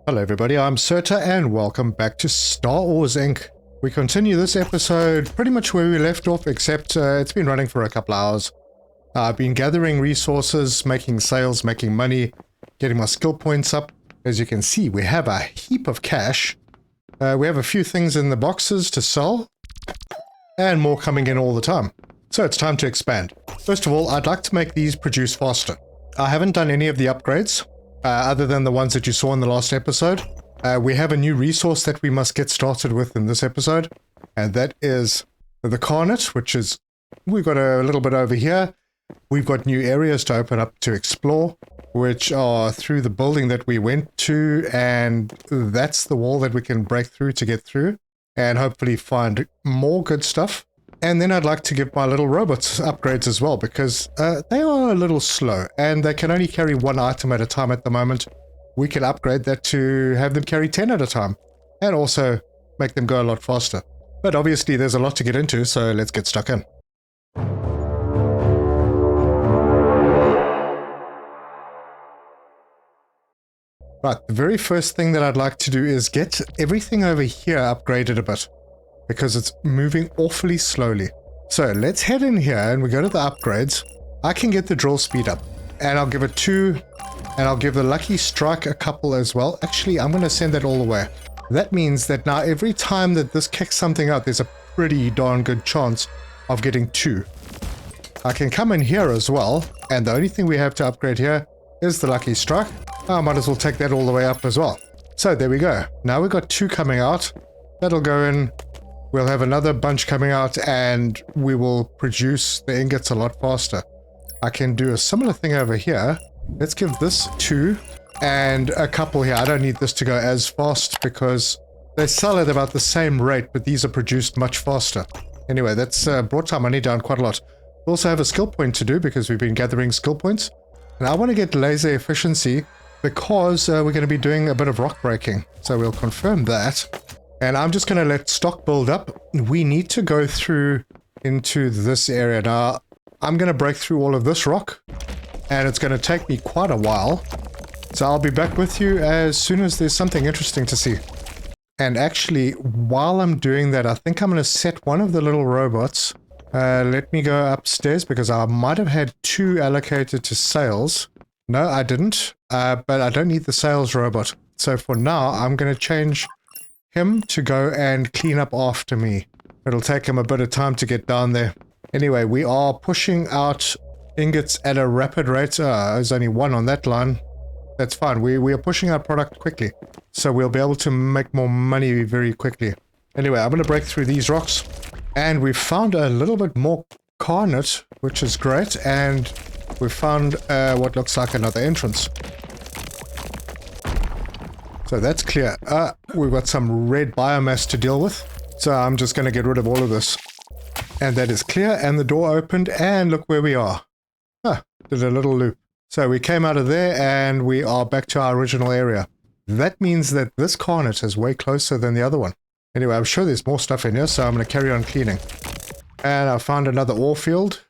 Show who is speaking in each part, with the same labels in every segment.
Speaker 1: Hello everybody, I'm Serta and welcome back to Star Wars Inc. We continue this episode pretty much where we left off, except it's been running for a couple hours. I've been gathering resources, making sales, making money, getting my skill points up. As you can see, we have a heap of cash. We have a few things in the boxes to sell, and more coming in all the time. So it's time to expand. First of all, I'd like to make these produce faster. I haven't done any of the upgrades. Other than the ones that you saw in the last episode. We have a new resource that we must get started with in this episode, and that is the carnet, which is, we've got a little bit over here. We've got new areas to open up to explore, which are through the building that we went to, and that's the wall that we can break through to get through, and hopefully find more good stuff. And then I'd like to give my little robots upgrades as well, because they are a little slow, and they can only carry one item at a time at the moment. We can upgrade that to have them carry 10 at a time, and also make them go a lot faster. But obviously there's a lot to get into, so let's get stuck in. Right, the very first thing that I'd like to do is get everything over here upgraded a bit, because it's moving awfully slowly. So let's head in here and we go to the upgrades. I can get the drill speed up, and I'll give it 2, and I'll give the lucky strike a couple as well. Actually, I'm going to send that all the way. That means that now every time that this kicks something out, there's a pretty darn good chance of getting 2. I can come in here as well, and the only thing we have to upgrade here is the lucky strike. I might as well take that all the way up as well. So there we go. Now we've got 2 coming out. That'll go in. We'll have another bunch coming out, and we will produce the ingots a lot faster. I can do a similar thing over here. Let's give this 2 and a couple here. I don't need this to go as fast because they sell at about the same rate, but these are produced much faster. Anyway, that's brought our money down quite a lot. We also have a skill point to do because we've been gathering skill points. And I want to get laser efficiency because we're going to be doing a bit of rock breaking. So we'll confirm that. And I'm just going to let stock build up. We need to go through into this area. Now, I'm going to break through all of this rock, and it's going to take me quite a while. So I'll be back with you as soon as there's something interesting to see. And actually, while I'm doing that, I think I'm going to set one of the little robots. Let me go upstairs because I might have had 2 allocated to sales. No, I didn't. But I don't need the sales robot. So for now, I'm going to change him to go and clean up after me. It'll take him a bit of time to get down there. Anyway, we are pushing out ingots at a rapid rate. There's only 1 on that line. That's fine. We are pushing our product quickly, so we'll be able to make more money very quickly. Anyway, I'm going to break through these rocks, and we've found a little bit more carnet, which is great, and we've found what looks like another entrance. So that's clear. We've got some red biomass to deal with. So I'm just going to get rid of all of this. And that is clear. And the door opened. And look where we are. Did a little loop. So we came out of there and we are back to our original area. That means that this carnet is way closer than the other one. Anyway, I'm sure there's more stuff in here. So I'm going to carry on cleaning. And I found another ore field.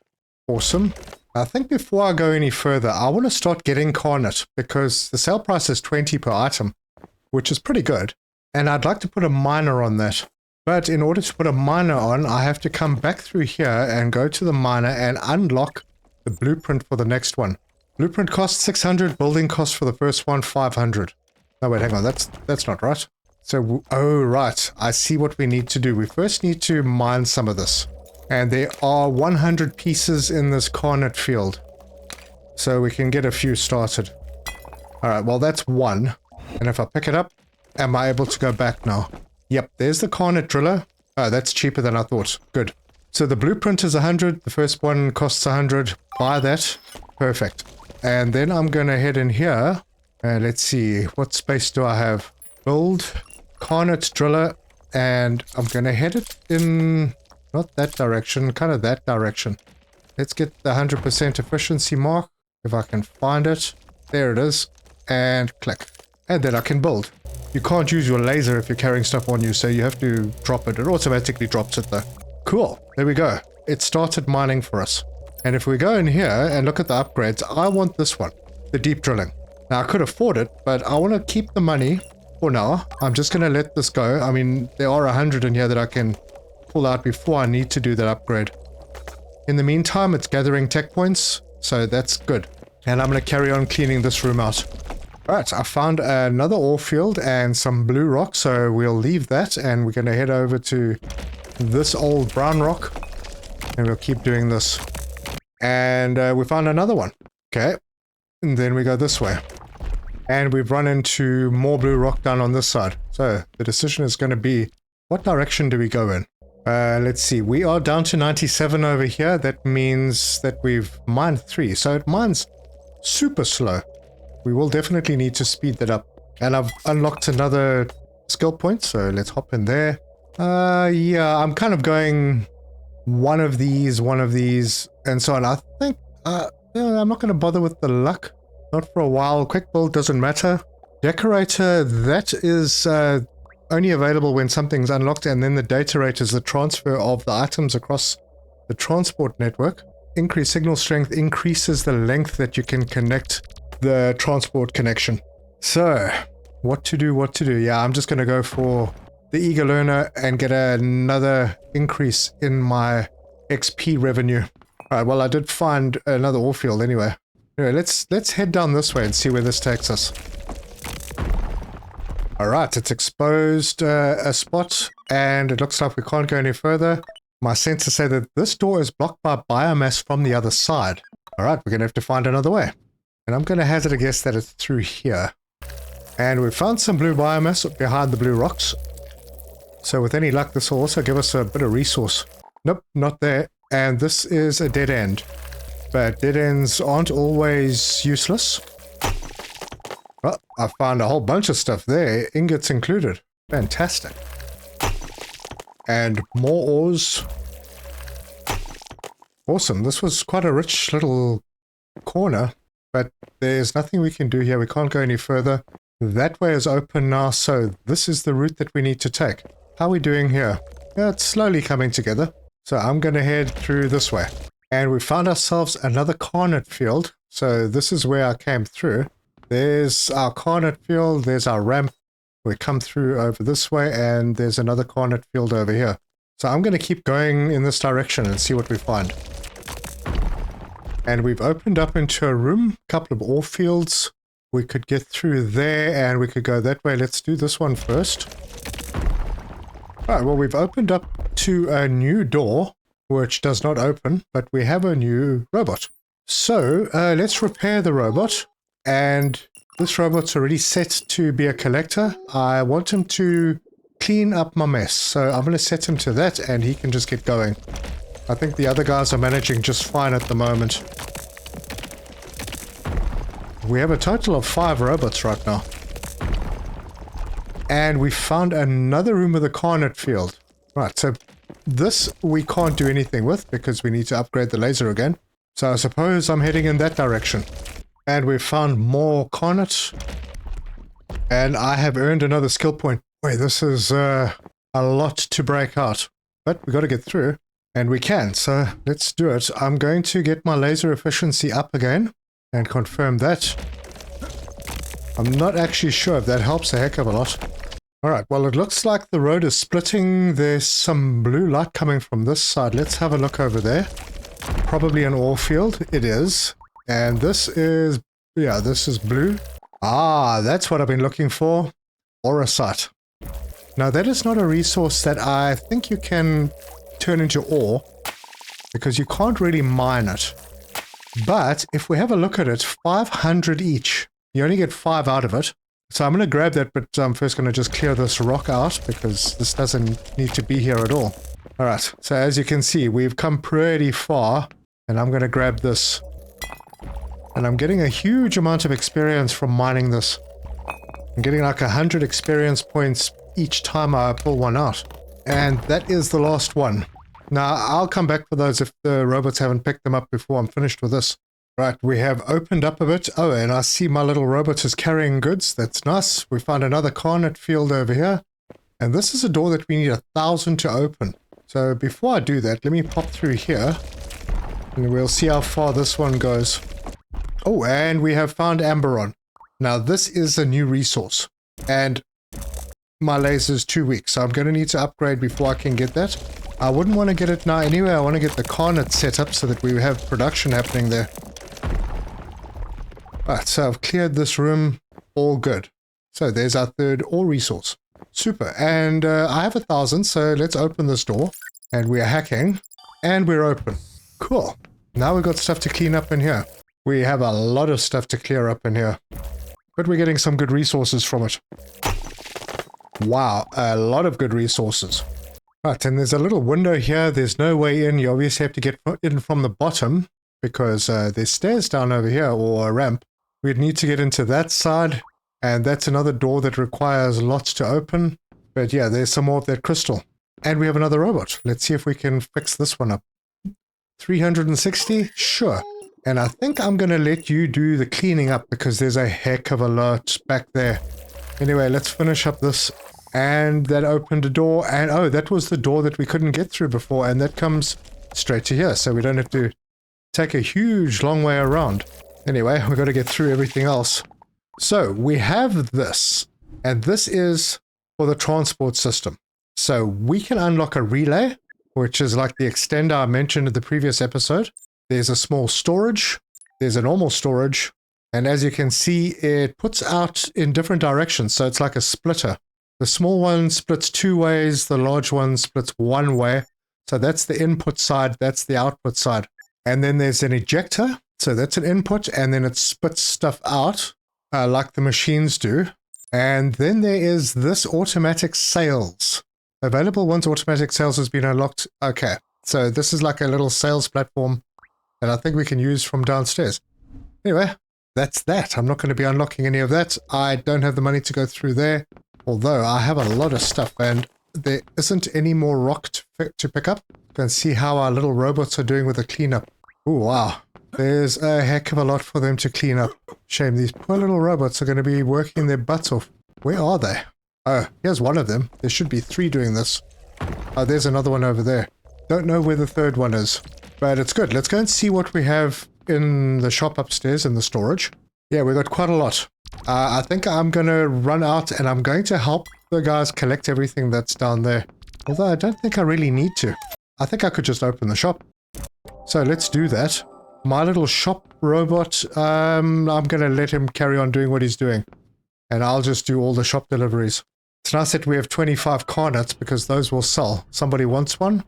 Speaker 1: Awesome. I think before I go any further, I want to start getting carnet because the sale price is 20 per item, which is pretty good, and I'd like to put a miner on that. But in order to put a miner on, I have to come back through here and go to the miner and unlock the blueprint for the next one. Blueprint costs 600, building costs for the first one 500. No, wait, hang on, that's not right. So, oh right, I see what we need to do. We first need to mine some of this. And there are 100 pieces in this carnet field. So we can get a few started. Alright, well that's 1. And if I pick it up, am I able to go back now? Yep, there's the carnet driller. Oh, that's cheaper than I thought. Good. So the blueprint is 100. The first one costs 100. Buy that. Perfect. And then I'm going to head in here. And let's see. What space do I have? Build. Carnet driller. And I'm going to head it in... not that direction. Kind of that direction. Let's get the 100% efficiency mark. If I can find it. There it is. And click. And then I can build. You can't use your laser if you're carrying stuff on you, so you have to drop it. It automatically drops it though. Cool. There we go. It started mining for us. And if we go in here and look at the upgrades, I want this one. The deep drilling. Now I could afford it, but I want to keep the money for now. I'm just going to let this go. I mean, there are 100 in here that I can pull out before I need to do that upgrade. In the meantime, it's gathering tech points, so that's good. And I'm going to carry on cleaning this room out. Alright, I found another ore field and some blue rock, so we'll leave that and we're going to head over to this old brown rock and we'll keep doing this. And we found another one. Okay, and then we go this way. And we've run into more blue rock down on this side. So the decision is going to be, what direction do we go in? Let's see, we are down to 97 over here. That means that we've mined 3, so it mines super slow. We will definitely need to speed that up. And I've unlocked another skill point, so let's hop in there. Yeah, I'm kind of going one of these, and so on. I think, I'm not going to bother with the luck. Not for a while. Quick build doesn't matter. Decorator, that is only available when something's unlocked, and then the data rate is the transfer of the items across the transport network. Increased signal strength increases the length that you can connect the transport connection. So, what to do? Yeah, I'm just going to go for the eager learner and get another increase in my XP revenue. Alright, well, I did find another ore field anyway. Anyway, let's head down this way and see where this takes us. Alright, it's exposed a spot, and it looks like we can't go any further. My sensors say that this door is blocked by biomass from the other side. Alright, we're going to have to find another way. And I'm going to hazard a guess that it's through here. And we found some blue biomass behind the blue rocks. So with any luck, this will also give us a bit of resource. Nope, not there. And this is a dead end. But dead ends aren't always useless. Well, I found a whole bunch of stuff there, ingots included. Fantastic. And more ores. Awesome, this was quite a rich little corner. But there's nothing we can do here. We can't go any further. That way is open now, so this is the route that we need to take. How are we doing here? Yeah, it's slowly coming together. So I'm going to head through this way. And we found ourselves another carnet field. So this is where I came through. There's our carnet field. There's our ramp. We come through over this way, and there's another carnet field over here. So I'm going to keep going in this direction and see what we find. And we've opened up into a room, a couple of ore fields. We could get through there and we could go that way. Let's do this one first. Alright, well, we've opened up to a new door, which does not open, but we have a new robot. So, let's repair the robot. And this robot's already set to be a collector. I want him to clean up my mess. So I'm going to set him to that and he can just get going. I think the other guys are managing just fine at the moment. We have a total of 5 robots right now. And we found another room with a carnet field. Right, so this we can't do anything with because we need to upgrade the laser again. So I suppose I'm heading in that direction. And we've found more carnet. And I have earned another skill point. Wait, this is a lot to break out. But we got to get through. And we can, so let's do it. I'm going to get my laser efficiency up again and confirm that. I'm not actually sure if that helps a heck of a lot. Alright, well, it looks like the road is splitting. There's some blue light coming from this side. Let's have a look over there. Probably an ore field. It is. And this is, yeah, this is blue. Ah, that's what I've been looking for. Orosite. Now, that is not a resource that I think you can turn into ore, because you can't really mine it. But if we have a look at it, 500 each. You only get 5 out of it. So I'm going to grab that, but I'm first going to just clear this rock out, because this doesn't need to be here at all. Alright, so as you can see, we've come pretty far, and I'm going to grab this. And I'm getting a huge amount of experience from mining this. I'm getting like 100 experience points each time I pull one out. And that is the last one. Now, I'll come back for those if the robots haven't picked them up before I'm finished with this. Right, we have opened up a bit. Oh, and I see my little robot is carrying goods. That's nice. We found another carnet field over here. And this is a door that we need 1,000 to open. So before I do that, let me pop through here. And we'll see how far this one goes. Oh, and we have found Amberon. Now, this is a new resource. And my laser's too weak, so I'm going to need to upgrade before I can get that. I wouldn't want to get it now anyway. I want to get the carnet set up so that we have production happening there. Right, so I've cleared this room. All good. So there's our third ore resource. Super. And I have 1,000, so let's open this door. And we're hacking. And we're open. Cool. Now we've got stuff to clean up in here. We have a lot of stuff to clear up in here. But we're getting some good resources from it. Wow, a lot of good resources. Right, and there's a little window here. There's no way in. You obviously have to get in from the bottom because there's stairs down over here, or a ramp. We'd need to get into that side, and that's another door that requires lots to open. But yeah, there's some more of that crystal. And we have another robot. Let's see if we can fix this one up. 360? Sure. And I think I'm going to let you do the cleaning up because there's a heck of a lot back there. Anyway, let's finish up this. And that opened a door. And oh, that was the door that we couldn't get through before. And that comes straight to here. So we don't have to take a huge long way around. Anyway, we've got to get through everything else. So we have this. And this is for the transport system. So we can unlock a relay, which is like the extender I mentioned in the previous episode. There's a small storage, there's a normal storage, and as you can see, it puts out in different directions, so it's like a splitter. The small one splits 2 ways, the large one splits 1 way, so that's the input side, that's the output side. And then there's an ejector, so that's an input, and then it spits stuff out, like the machines do. And then there is this automatic sales. Available once automatic sales has been unlocked. Okay, so this is like a little sales platform that I think we can use from downstairs. Anyway, that's that. I'm not going to be unlocking any of that. I don't have the money to go through there, although I have a lot of stuff and there isn't any more rock to pick up. You can see how our little robots are doing with the cleanup. Oh, wow. There's a heck of a lot for them to clean up. Shame, these poor little robots are going to be working their butts off. Where are they? Oh, here's one of them. There should be 3 doing this. Oh, there's another one over there. Don't know where the third one is. But it's good. Let's go and see what we have in the shop upstairs in the storage. Yeah, we got quite a lot. I think I'm going to run out and I'm going to help the guys collect everything that's down there. Although I don't think I really need to. I think I could just open the shop. So let's do that. My little shop robot, I'm going to let him carry on doing what he's doing. And I'll just do all the shop deliveries. It's nice that we have 25 carnets because those will sell. Somebody wants one.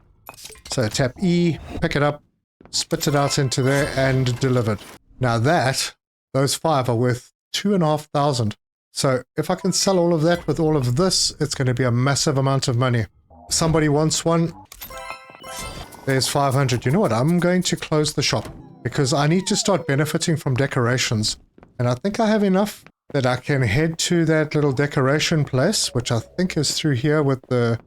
Speaker 1: So tap E, pick it up, spit it out into there, and delivered. Now those 5 are worth 2,500. So if I can sell all of that with all of this, it's going to be a massive amount of money. Somebody wants one. There's 500. You know what? I'm going to close the shop because I need to start benefiting from decorations. And I think I have enough that I can head to that little decoration place, which I think is through here with the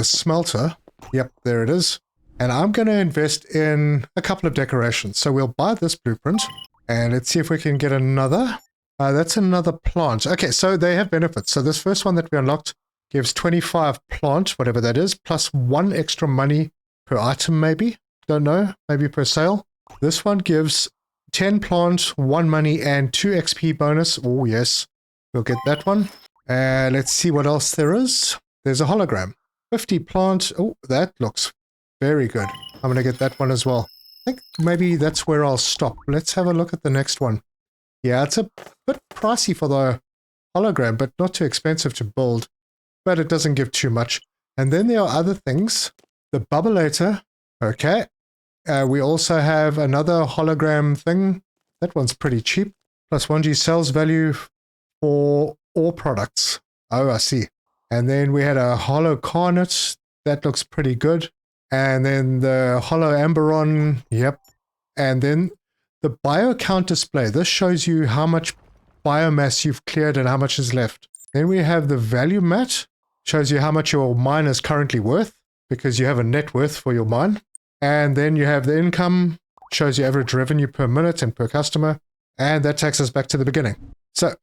Speaker 1: smelter. Yep, there it is. And I'm going to invest in a couple of decorations. So we'll buy this blueprint and let's see if we can get another. That's another plant. Okay, so they have benefits. So this first one that we unlocked gives 25 plant, whatever that is, plus 1 extra money per item maybe. Don't know, maybe per sale. This one gives 10 plant, 1 money, and 2 XP bonus. Oh, yes. We'll get that one. And let's see what else there is. There's a hologram. 50 plant. Oh, that looks very good. I'm going to get that one as well. I think maybe that's where I'll stop. Let's have a look at the next one. Yeah, it's a bit pricey for the hologram, but not too expensive to build. But it doesn't give too much. And then there are other things. The bubbleator. Okay. We also have another hologram thing. That one's pretty cheap. Plus 1G sales value for all products. Oh, I see. And then we had a holo carnet. That looks pretty good. And then the holo amberon. Yep. And then the bio count display. This shows you how much biomass you've cleared and how much is left. Then we have the value mat. Shows you how much your mine is currently worth because you have a net worth for your mine. And then you have the income, shows you average revenue per minute and per customer. And that takes us back to the beginning. So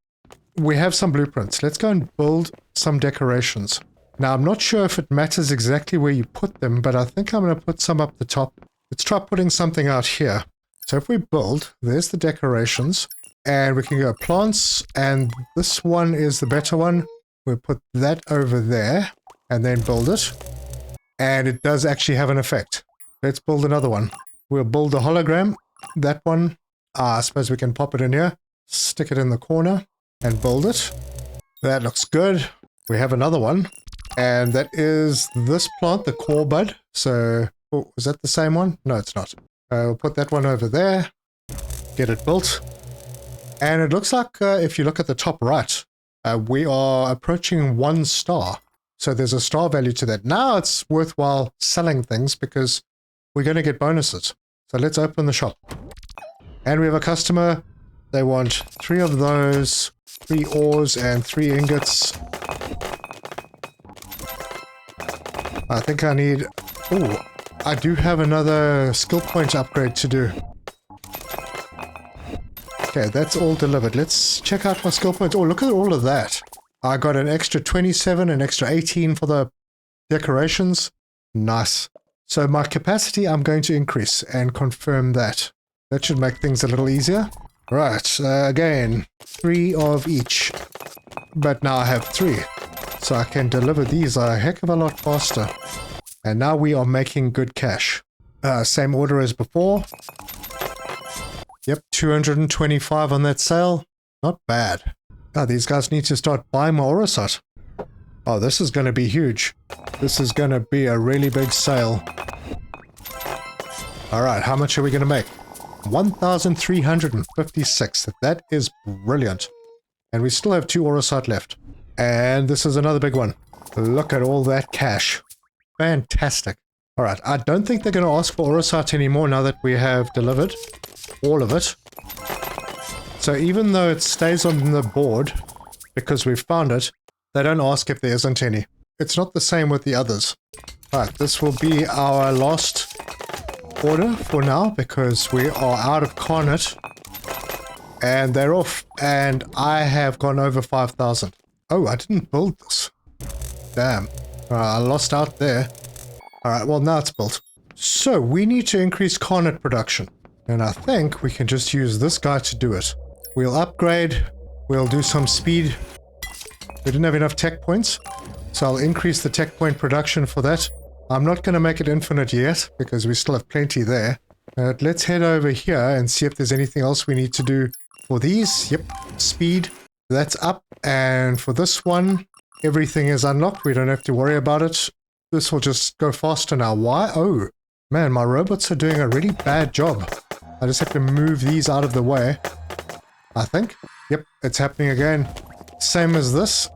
Speaker 1: we have some blueprints. Let's go and build some decorations. Now, I'm not sure if it matters exactly where you put them, but I think I'm going to put some up the top. Let's try putting something out here. So if we build, there's the decorations. And we can go plants. And this one is the better one. We'll put that over there and then build it. And it does actually have an effect. Let's build another one. We'll build a hologram. That one, I suppose we can pop it in here, stick it in the corner and build it. That looks good. We have another one. And that is this plant, the core bud. So, oh, is that the same one? No, it's not. We'll put that one over there. Get it built. And it looks like if you look at the top right, we are approaching 1 star. So there's a star value to that. Now it's worthwhile selling things because we're going to get bonuses. So let's open the shop. And we have a customer. They want 3 of those, 3 ores and 3 ingots. I think I need... Oh, I do have another skill point upgrade to do. Okay, that's all delivered. Let's check out my skill points. Oh, look at all of that. I got an extra 27, an extra 18 for the decorations. Nice. So my capacity I'm going to increase and confirm that. That should make things a little easier. Right, again, 3 of each. But now I have 3. So I can deliver these a heck of a lot faster. And now we are making good cash. Same order as before. Yep, 225 on that sale. Not bad. Oh, these guys need to start buying more orosite. Oh, this is going to be huge. This is going to be a really big sale. Alright, how much are we going to make? 1,356. That is brilliant. And we still have 2 orosite left. And this is another big one. Look at all that cash. Fantastic. Alright, I don't think they're going to ask for orosite anymore now that we have delivered all of it. So even though it stays on the board, because we've found it, they don't ask if there isn't any. It's not the same with the others. Alright, this will be our last order for now, because we are out of carnet. And they're off, and I have gone over 5,000. Oh, I didn't build this. Damn. I lost out there. Alright, well now it's built. So, we need to increase carnet production. And I think we can just use this guy to do it. We'll upgrade. We'll do some speed. We didn't have enough tech points, so I'll increase the tech point production for that. I'm not going to make it infinite yet, because we still have plenty there. Let's head over here and see if there's anything else we need to do for these. Yep, speed. That's up. And for this one, everything is unlocked. We don't have to worry about it. This will just go faster now. Why? Oh, man, my robots are doing a really bad job. I just have to move these out of the way. I think. Yep, it's happening again. Same as this.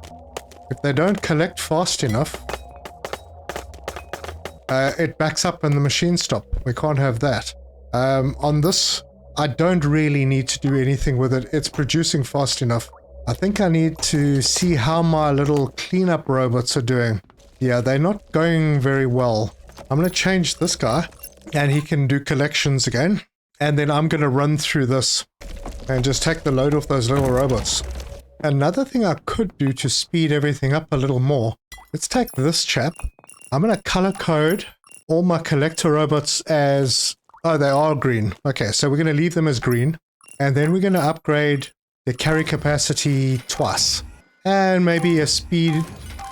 Speaker 1: If they don't collect fast enough, it backs up and the machines stop. We can't have that. On this, I don't really need to do anything with it. It's producing fast enough. I think I need to see how my little cleanup robots are doing. Yeah, they're not going very well. I'm going to change this guy, and he can do collections again. And then I'm going to run through this and just take the load off those little robots. Another thing I could do to speed everything up a little more. Let's take this chap. I'm going to color code all my collector robots as... Oh, they are green. Okay, so we're going to leave them as green. And then we're going to upgrade the carry capacity twice. And maybe a speed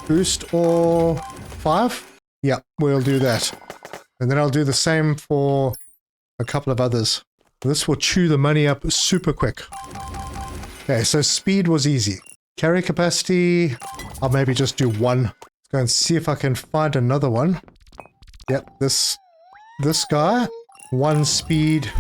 Speaker 1: boost or 5. Yeah, we'll do that. And then I'll do the same for a couple of others. This will chew the money up super quick. Okay, so speed was easy. Carry capacity, I'll maybe just do 1. Let's go and see if I can find another one. Yep, this guy. 1 speed.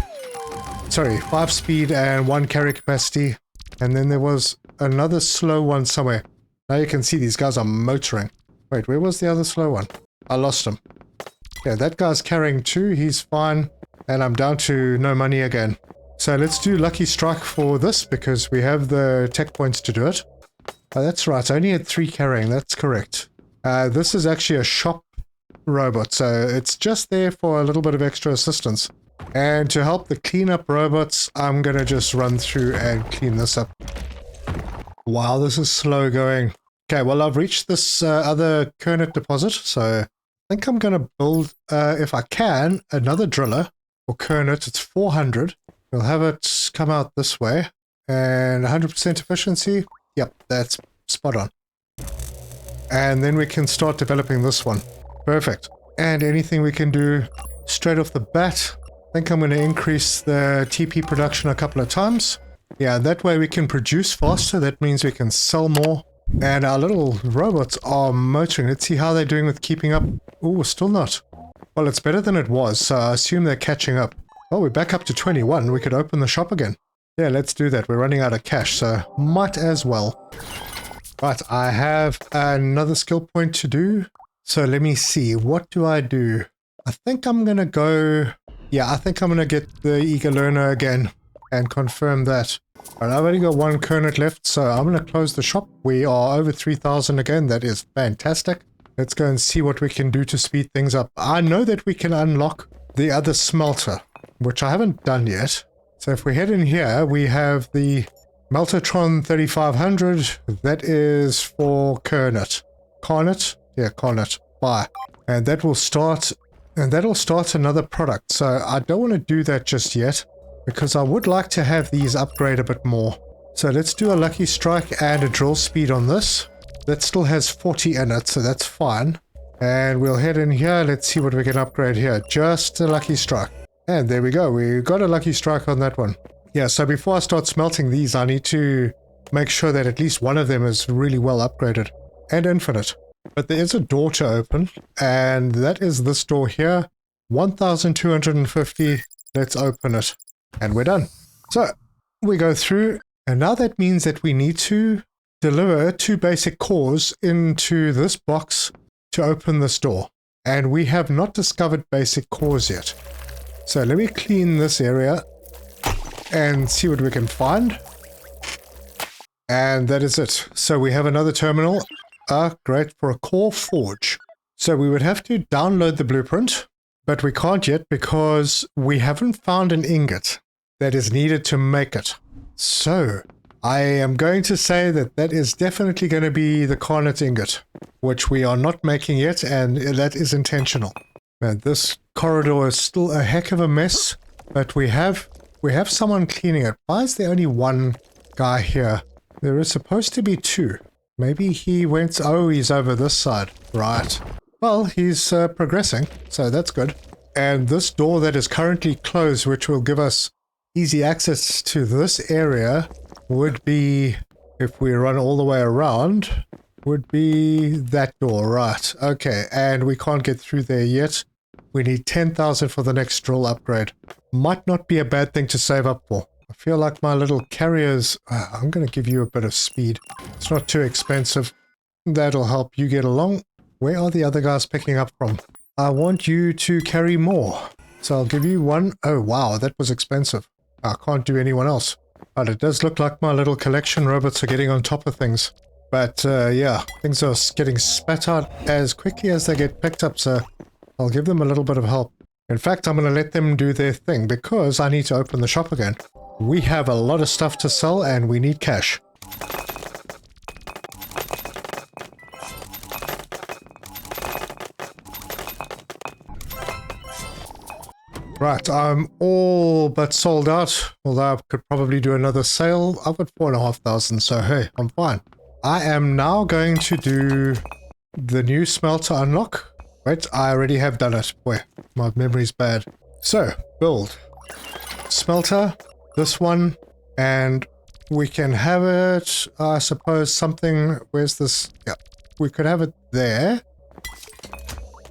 Speaker 1: Sorry, 5 speed and 1 carry capacity. And then there was another slow one somewhere. Now you can see these guys are motoring. Wait, where was the other slow one? I lost him. Okay, that guy's carrying 2. He's fine. And I'm down to no money again. So let's do Lucky Strike for this, because we have the tech points to do it. Oh, that's right, I only had 3 carrying, that's correct. This is actually a shop robot, so it's just there for a little bit of extra assistance. And to help the cleanup robots, I'm going to just run through and clean this up. Wow, this is slow going. Okay, well, I've reached this other carnet deposit, so I think I'm going to build, if I can, another driller. For carnet, it's 400. We'll have it come out this way. And 100% efficiency. Yep, that's spot on. And then we can start developing this one. Perfect. And anything we can do straight off the bat. I think I'm going to increase the TP production a couple of times. Yeah, that way we can produce faster. That means we can sell more. And our little robots are motoring. Let's see how they're doing with keeping up. Oh, still not. Well, it's better than it was, so I assume they're catching up. Oh, we're back up to 21. We could open the shop again. Yeah, let's do that. We're running out of cash, so might as well. Right, I have another skill point to do. So let me see. What do I do? I think I'm going to go... Yeah, I think I'm going to get the eager learner again and confirm that. All right, I've only got one carnet left, so I'm going to close the shop. We are over 3,000 again. That is fantastic. Let's go and see what we can do to speed things up. I know that we can unlock the other smelter, which I haven't done yet. So if we head in here, we have the Meltatron 3500. That is for carnet. Carnet? Yeah, carnet. Buy. And that will start... And that'll start another product. So I don't want to do that just yet, because I would like to have these upgrade a bit more. So let's do a lucky strike and a drill speed on this. That still has 40 in it, so that's fine. And we'll head in here. Let's see what we can upgrade here. Just a lucky strike. And there we go. We got a lucky strike on that one. Yeah, so before I start smelting these, I need to make sure that at least one of them is really well upgraded. And infinite. But there is a door to open, and that is this door here. 1,250. Let's open it. And we're done. So, we go through, and now that means that we need to deliver 2 basic cores into this box to open this door. And we have not discovered basic cores yet. So let me clean this area and see what we can find. And that is it. So we have another terminal. Great, for a core forge. So we would have to download the blueprint, but we can't yet because we haven't found an ingot that is needed to make it. So I am going to say that that is definitely going to be the carnet ingot, which we are not making yet, and that is intentional. And this corridor is still a heck of a mess, but we have someone cleaning it. Why is there only one guy here? There is supposed to be 2. Maybe he went... Oh, he's over this side. Right. Well, he's progressing, so that's good. And this door that is currently closed, which will give us easy access to this area, would be, if we run all the way around, would be that door. Right. Okay, and we can't get through there yet. We need 10,000 for the next drill upgrade. Might not be a bad thing to save up for. I feel like my little carriers... I'm going to give you a bit of speed. It's not too expensive. That'll help you get along. Where are the other guys picking up from? I want you to carry more. So I'll give you 1. Oh, wow, that was expensive. I can't do anyone else. But it does look like my little collection robots are getting on top of things. But, yeah, things are getting spat out as quickly as they get picked up, so I'll give them a little bit of help. In fact, I'm going to let them do their thing because I need to open the shop again. We have a lot of stuff to sell and we need cash. Right, I'm all but sold out, although I could probably do another sale. I've got 4,500, so hey, I'm fine. I am now going to do the new smelter unlock. Wait, I already have done it. Boy, my memory's bad. So, build. Smelter. This one, and we can have it, I suppose, something, where's this? Yeah, we could have it there.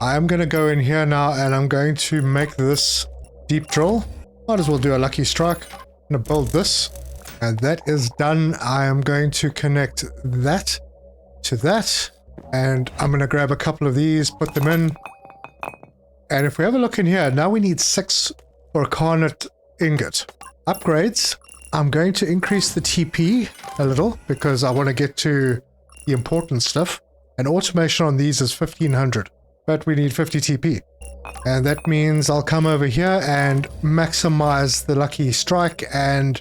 Speaker 1: I'm going to go in here now, and I'm going to make this deep drill. Might as well do a lucky strike. I'm going to build this, and that is done. I am going to connect that to that, and I'm going to grab a couple of these, put them in, and if we have a look in here, now we need 6 for a carnet ingot. Upgrades. I'm going to increase the TP a little because I want to get to the important stuff. And automation on these is 1,500, but we need 50 TP. And that means I'll come over here and maximize the lucky strike and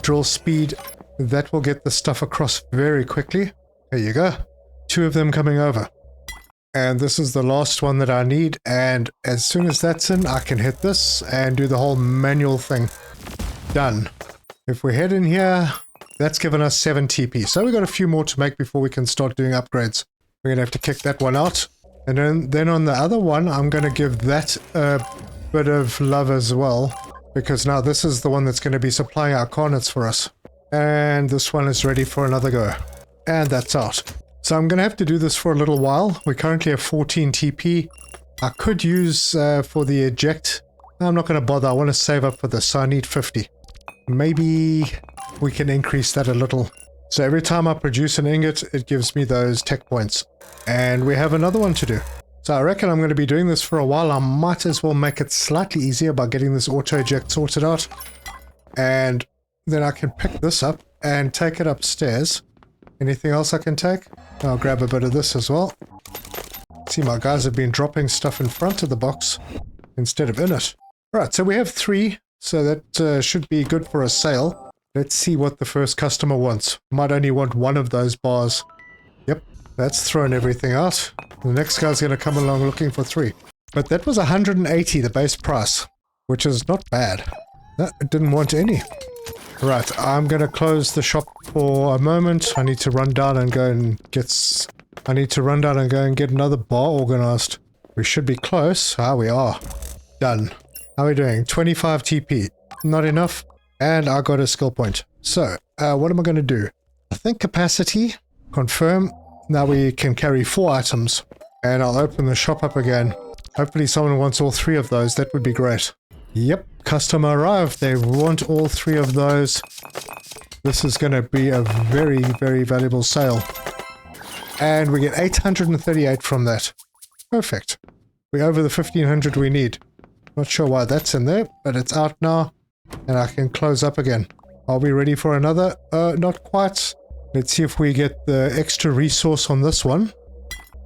Speaker 1: drill speed. That will get the stuff across very quickly. There you go. 2 of them coming over. And this is the last one that I need. And as soon as that's in, I can hit this and do the whole manual thing. Done. If we head in here, that's given us 7 TP. So we've got a few more to make before we can start doing upgrades. We're going to have to kick that one out. And then on the other one, I'm going to give that a bit of love as well. Because now this is the one that's going to be supplying our carnets for us. And this one is ready for another go. And that's out. So I'm going to have to do this for a little while. We currently have 14 TP. I could use for the eject. I'm not going to bother. I want to save up for this. So I need 50. Maybe we can increase that a little. So every time I produce an ingot, it gives me those tech points. And we have another one to do. So I reckon I'm going to be doing this for a while. I might as well make it slightly easier by getting this auto eject sorted out. And then I can pick this up and take it upstairs. Anything else I can take? I'll grab a bit of this as well. See, my guys have been dropping stuff in front of the box instead of in it. Right, so we have 3. So that should be good for a sale. Let's see what the first customer wants. Might only want 1 of those bars. Yep, that's thrown everything out. The next guy's going to come along looking for 3. But that was 180, the base price, which is not bad. No, it didn't want any. Right, I'm going to close the shop for a moment. I need to run down and go and get... another bar organized. We should be close. Ah, we are. Done. How are we doing? 25 TP. Not enough. And I got a skill point. So, what am I going to do? I think capacity. Confirm. Now we can carry 4 items. And I'll open the shop up again. Hopefully someone wants all 3 of those. That would be great. Yep. Customer arrived. They want all 3 of those. This is going to be a very, very valuable sale. And we get 838 from that. Perfect. We're over the 1500 we need. Not sure why that's in there, but it's out now. And I can close up again. Are we ready for another? Not quite. Let's see if we get the extra resource on this one.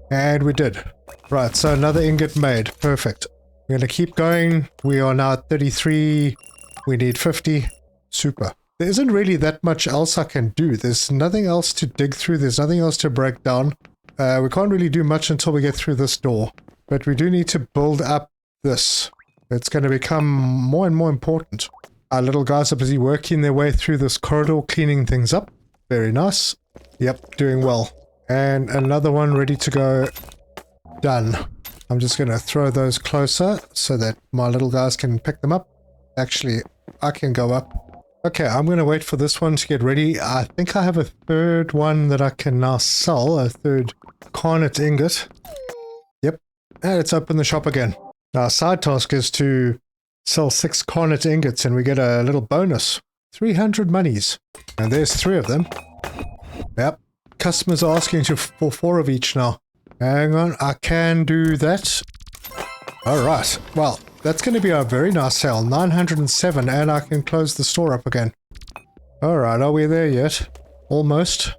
Speaker 1: And we did. Right, so another ingot made. Perfect. We're going to keep going. We are now at 33. We need 50. Super. There isn't really that much else I can do. There's nothing else to dig through. There's nothing else to break down. We can't really do much until we get through this door. But we do need to build up this. It's going to become more and more important. Our little guys are busy working their way through this corridor, cleaning things up. Very nice. Yep, doing well. And another one ready to go. Done. I'm just going to throw those closer so that my little guys can pick them up. Actually, I can go up. Okay, I'm going to wait for this one to get ready. I think I have a third one that I can now sell. A third carnet ingot. Yep. And let's open the shop again. Our side task is to sell 6 carnet ingots and we get a little bonus. 300 monies. And there's 3 of them. Yep. Customers are asking for 4 of each now. Hang on, I can do that. Alright, well, that's going to be a very nice sale. 907 and I can close the store up again. Alright, are we there yet? Almost.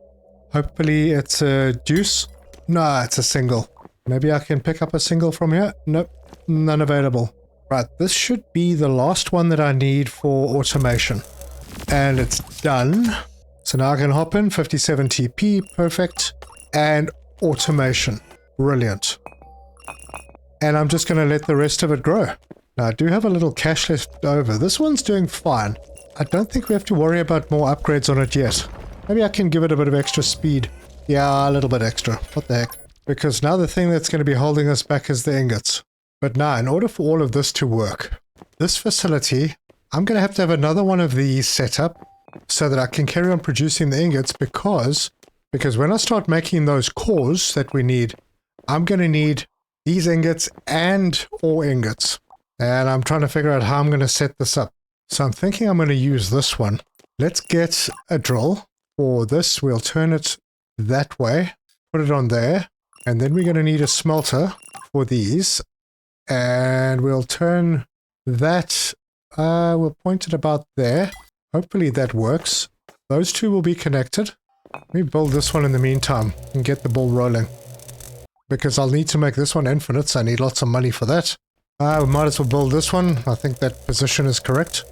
Speaker 1: Hopefully it's a deuce. No, it's a single. Maybe I can pick up a single from here? Nope, none available. Right, this should be the last one that I need for automation. And it's done. So now I can hop in, 57 TP, perfect. And automation. Brilliant. And I'm just going to let the rest of it grow. Now I do have a little cash left over. This one's doing fine. I don't think we have to worry about more upgrades on it yet. Maybe I can give it a bit of extra speed. Yeah, a little bit extra. What the heck? Because now the thing that's going to be holding us back is the ingots. But now, in order for all of this to work, this facility, I'm going to have another one of these set up so that I can carry on producing the ingots because when I start making those cores that we need, I'm going to need these ingots and ore ingots. And I'm trying to figure out how I'm going to set this up. So I'm thinking I'm going to use this one. Let's get a drill for this. We'll turn it that way, put it on there. And then we're going to need a smelter for these. And we'll turn that, we'll point it about there. Hopefully that works. Those two will be connected. Let me build this one in the meantime and get the ball rolling. Because I'll need to make this one infinite, so I need lots of money for that. We might as well build this one. I think that position is correct.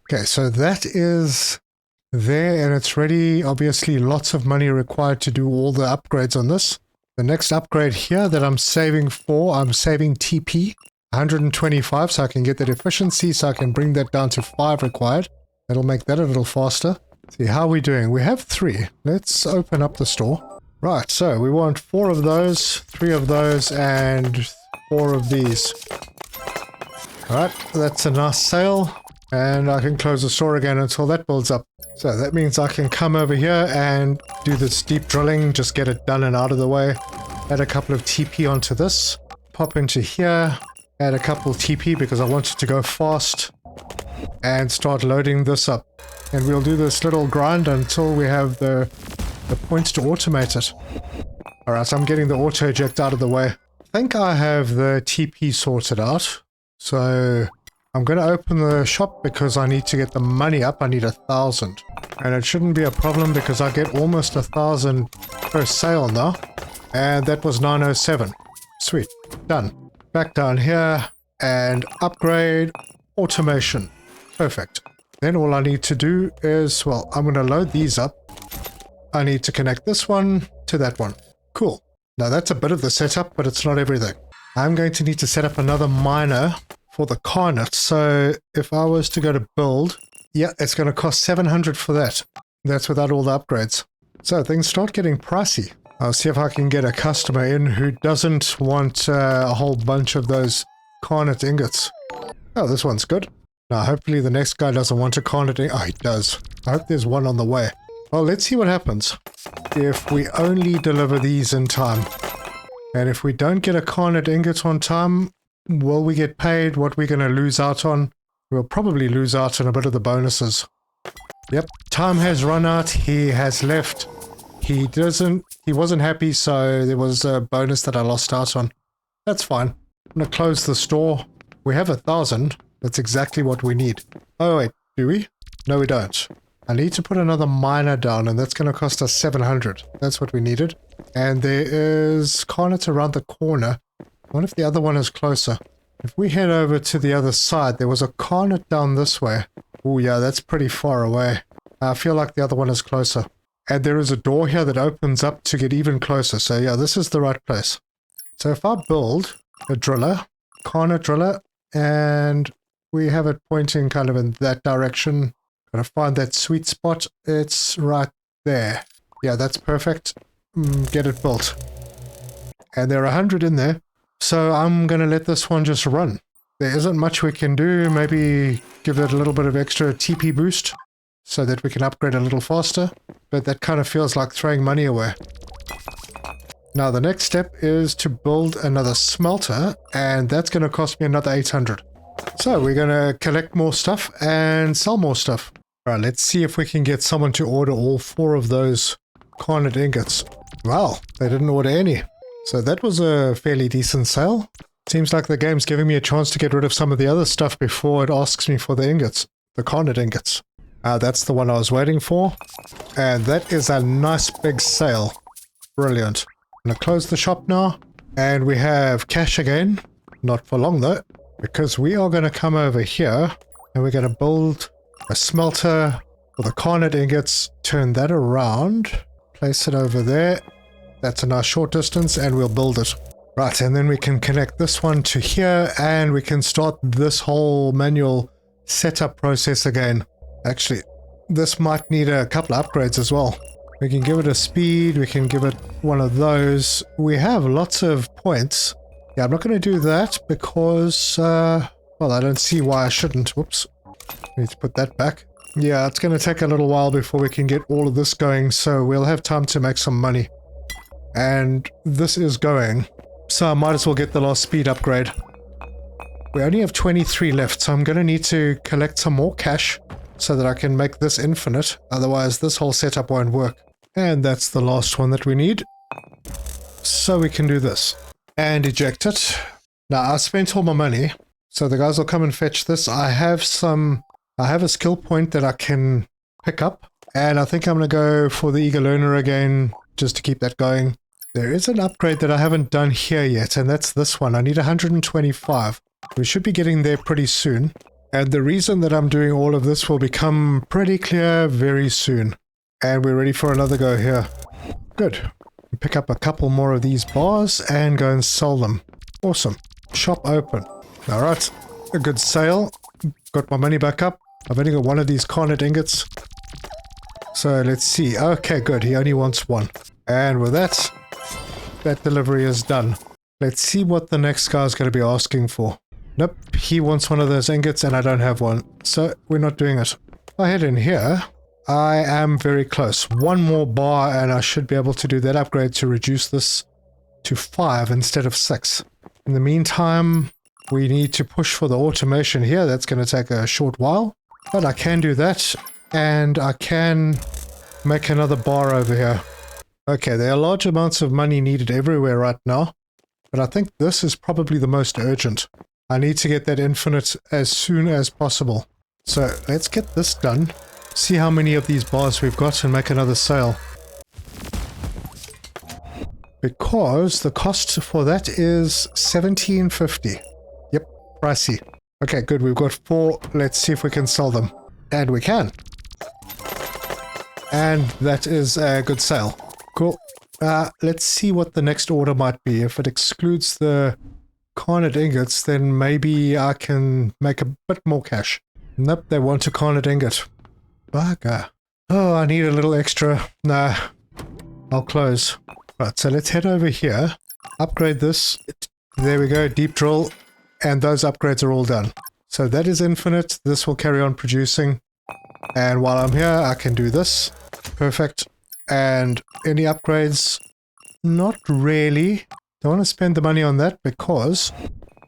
Speaker 1: Okay, so that is there and it's ready. Obviously, lots of money required to do all the upgrades on this. The next upgrade here that I'm saving for, I'm saving TP, 125, so I can get that efficiency, so I can bring that down to 5 required. That'll make that a little faster. See, how are we doing? We have 3. Let's open up the store. Right, so we want 4 of those, 3 of those, and 4 of these. Alright, that's a nice sale. And I can close the store again until that builds up. So that means I can come over here and do this deep drilling, just get it done and out of the way. Add a couple of TP onto this. Pop into here. Add a couple TP because I want it to go fast. And start loading this up. And we'll do this little grind until we have the points to automate it. Alright, so I'm getting the auto eject out of the way. I think I have the TP sorted out. So I'm going to open the shop because I need to get the money up. I need 1,000. And it shouldn't be a problem because I get almost 1,000 per sale now. And that was 907. Sweet. Done. Back down here and upgrade automation. Perfect. Then all I need to do is, well, I'm going to load these up. I need to connect this one to that one. Cool. Now that's a bit of the setup, but it's not everything. I'm going to need to set up another miner for the carnet. So if I was to go to build, yeah, it's going to cost 700 for that. That's without all the upgrades. So things start getting pricey. I'll see if I can get a customer in who doesn't want a whole bunch of those carnet ingots. Oh, this one's good. Now hopefully the next guy doesn't want a carnet ingot. Oh, he does. I hope there's one on the way. Well, let's see what happens if we only deliver these in time. And if we don't get a carnet ingot on time, will we get paid? What we're going to lose out on? We'll probably lose out on a bit of the bonuses. Yep, time has run out. He has left. He wasn't happy, so there was a bonus that I lost out on. That's fine. I'm going to close the store. We have 1,000. That's exactly what we need. Oh wait, do we? No, we don't. I need to put another miner down, and that's going to cost us 700. That's what we needed. And there is carnet around the corner. What if the other one is closer? If we head over to the other side, there was a carnet down this way. Oh yeah, that's pretty far away. I feel like the other one is closer. And there is a door here that opens up to get even closer. So yeah, this is the right place. So if I build a driller, carnet driller, and we have it pointing kind of in that direction. Gotta find that sweet spot. It's right there. Yeah, that's perfect. Get it built. And there are 100 in there. So I'm gonna let this one just run. There isn't much we can do. Maybe give it a little bit of extra TP boost so that we can upgrade a little faster. But that kind of feels like throwing money away. Now the next step is to build another smelter, and that's gonna cost me another 800. So we're gonna collect more stuff and sell more stuff. Alright, let's see if we can get someone to order all 4 of those carnet ingots. Wow, they didn't order any. So that was a fairly decent sale. Seems like the game's giving me a chance to get rid of some of the other stuff before it asks me for the ingots. The carnet ingots. That's the one I was waiting for. And that is a nice big sale. Brilliant. I'm gonna close the shop now. And we have cash again. Not for long though. Because we are going to come over here. And we're going to build a smelter for the carnet ingots, turn that around, place it over there. That's a nice short distance, and we'll build it. Right, and then we can connect this one to here, and we can start this whole manual setup process again. Actually, this might need a couple of upgrades as well. We can give it a speed, we can give it one of those. We have lots of points. Yeah, I'm not going to do that because, well, I don't see why I shouldn't. Whoops. Need to put that back. Yeah, it's going to take a little while before we can get all of this going, so we'll have time to make some money. And this is going, so I might as well get the last speed upgrade. We only have 23 left, so I'm going to need to collect some more cash so that I can make this infinite. Otherwise, this whole setup won't work. And that's the last one that we need. So we can do this. And eject it. Now, I spent all my money, so the guys will come and fetch this. I have a skill point that I can pick up, and I think I'm going to go for the eager learner again, just to keep that going. There is an upgrade that I haven't done here yet, and that's this one. I need 125. We should be getting there pretty soon, and the reason that I'm doing all of this will become pretty clear very soon. And we're ready for another go here. Good. Pick up a couple more of these bars and go and sell them. Awesome. Shop open. Alright. A good sale. Got my money back up. I've only got one of these carnet ingots. So let's see. Okay, good. He only wants one. And with that, that delivery is done. Let's see what the next guy's going to be asking for. Nope, he wants one of those ingots and I don't have one, so we're not doing it. If I head in here, I am very close. One more bar and I should be able to do that upgrade to reduce this to 5 instead of 6. In the meantime, we need to push for the automation here. That's going to take a short while, but I can do that and I can make another bar over here. Okay, there are large amounts of money needed everywhere right now, but I think this is probably the most urgent. I need to get that infinite as soon as possible. So let's get this done, see how many of these bars we've got and make another sale. Because the cost for that is $17.50. Yep, pricey. Okay, good, we've got 4. Let's see if we can sell them. And we can. And that is a good sale. Cool. Let's see what the next order might be. If it excludes the carnet ingots, then maybe I can make a bit more cash. Nope, they want a carnet ingot. Bugger. Oh, I need a little extra. Nah, I'll close. Right, so let's head over here. Upgrade this. There we go, deep drill. And those upgrades are all done. So that is infinite. This will carry on producing. And while I'm here, I can do this. Perfect. And any upgrades? Not really. Don't want to spend the money on that because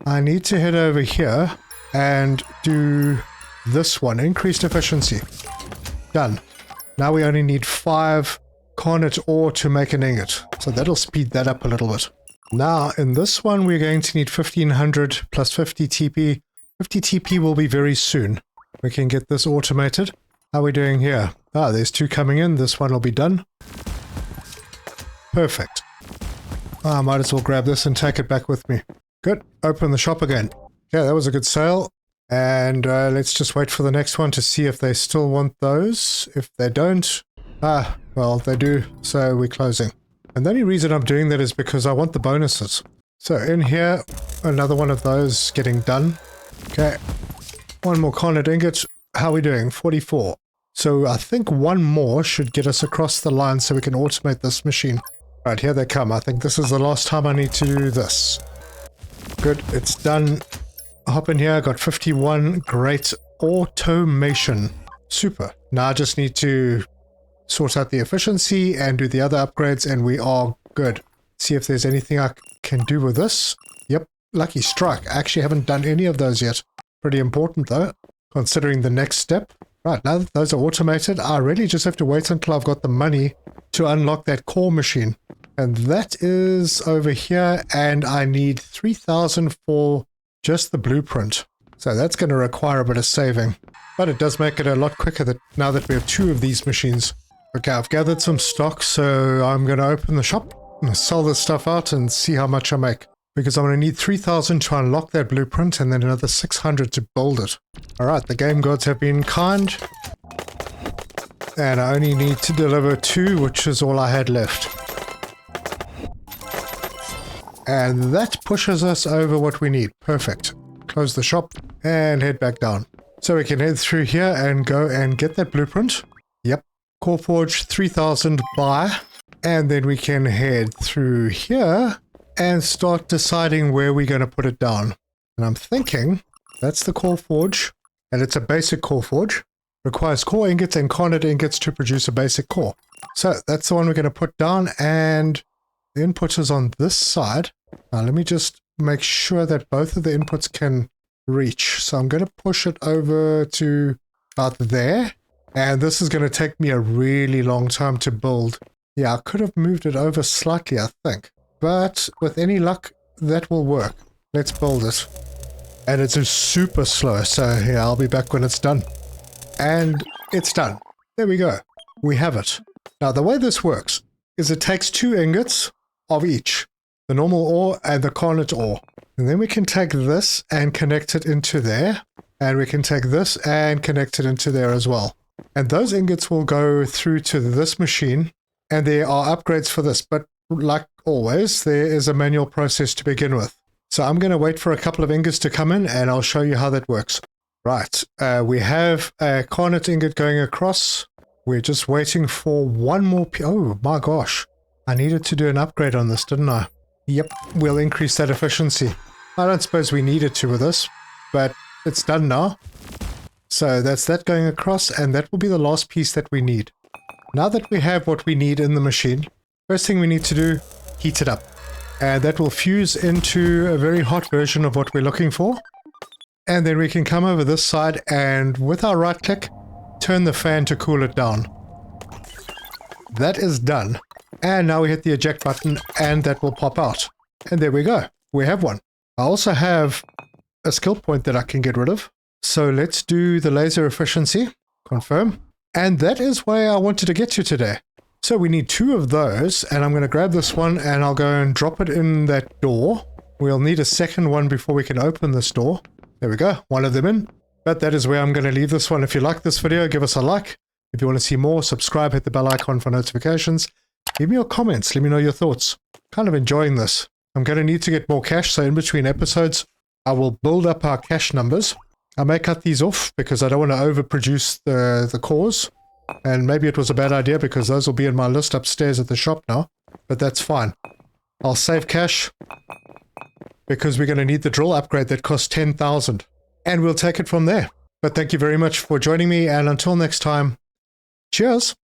Speaker 1: I need to head over here and do this one. Increased efficiency. Done. Now we only need 5 carnet ore to make an ingot. So that'll speed that up a little bit. Now in this one we're going to need 1500 plus 50 TP. 50 TP will be very soon. We can get this automated. How are we doing here? Ah, there's 2 coming in. This one will be done. Perfect. I might as well grab this and take it back with me. Good. Open the shop again. Yeah, that was a good sale. And let's just wait for the next one to see if they still want those. If they don't, well, they do, so we're closing. And the only reason I'm doing that is because I want the bonuses. So in here, another one of those getting done. Okay. One more carnet ingot. How are we doing? 44. So I think one more should get us across the line so we can automate this machine. Right, here they come. I think this is the last time I need to do this. Good, it's done. Hop in here, got 51. Great. Automation. Super. Now I just need to sort out the efficiency and do the other upgrades and we are good. See if there's anything I can do with this. Yep, lucky strike. I actually haven't done any of those yet. Pretty important though, considering the next step. Right, now that those are automated, I really just have to wait until I've got the money to unlock that core machine. And that is over here, and I need 3,000 for just the blueprint. So that's going to require a bit of saving. But it does make it a lot quicker now that we have 2 of these machines. Okay, I've gathered some stock, so I'm going to open the shop, and sell this stuff out and see how much I make. Because I'm going to need 3,000 to unlock that blueprint and then another 600 to build it. Alright, the game gods have been kind. And I only need to deliver 2, which is all I had left. And that pushes us over what we need. Perfect. Close the shop and head back down. So we can head through here and go and get that blueprint. Yep. Core Forge 3,000 buy. And then we can head through here and start deciding where we're going to put it down. And I'm thinking that's the Core Forge. And it's a basic Core Forge. Requires core ingots and carnet ingots to produce a basic core. So that's the one we're going to put down, and the input is on this side. Now let me just make sure that both of the inputs can reach. So I'm going to push it over to about there. And this is going to take me a really long time to build. Yeah, I could have moved it over slightly, I think. But with any luck, that will work. Let's build it. And it's super slow, so yeah, I'll be back when it's done. And it's done. There we go. We have it. Now the way this works is it takes 2 ingots of each. The normal ore and the carnet ore. And then we can take this and connect it into there. And we can take this and connect it into there as well. And those ingots will go through to this machine. And there are upgrades for this. But like always, there is a manual process to begin with. So I'm going to wait for a couple of ingots to come in and I'll show you how that works. Right, we have a carnet ingot going across. We're just waiting for one more oh my gosh. I needed to do an upgrade on this, didn't I? Yep, we'll increase that efficiency. I don't suppose we needed to with this, but it's done now. So that's that going across, and that will be the last piece that we need. Now that we have what we need in the machine, first thing we need to do, heat it up. And that will fuse into a very hot version of what we're looking for. And then we can come over this side and with our right click, turn the fan to cool it down. That is done. And now we hit the eject button and that will pop out. And there we go. We have one. I also have a skill point that I can get rid of. So let's do the laser efficiency. Confirm. And that is where I wanted to get to today. So we need 2 of those, and I'm going to grab this one and I'll go and drop it in that door. We'll need a second one before we can open this door. There we go, one of them in. But that is where I'm going to leave this one. If you like this video, give us a like. If you want to see more, subscribe, hit the bell icon for notifications. Leave me your comments, let me know your thoughts. Kind of enjoying this. I'm going to need to get more cash, so in between episodes, I will build up our cash numbers. I may cut these off because I don't want to overproduce the cores. And maybe it was a bad idea because those will be in my list upstairs at the shop now. But that's fine. I'll save cash because we're going to need the drill upgrade that costs 10,000. And we'll take it from there. But thank you very much for joining me, and until next time, cheers!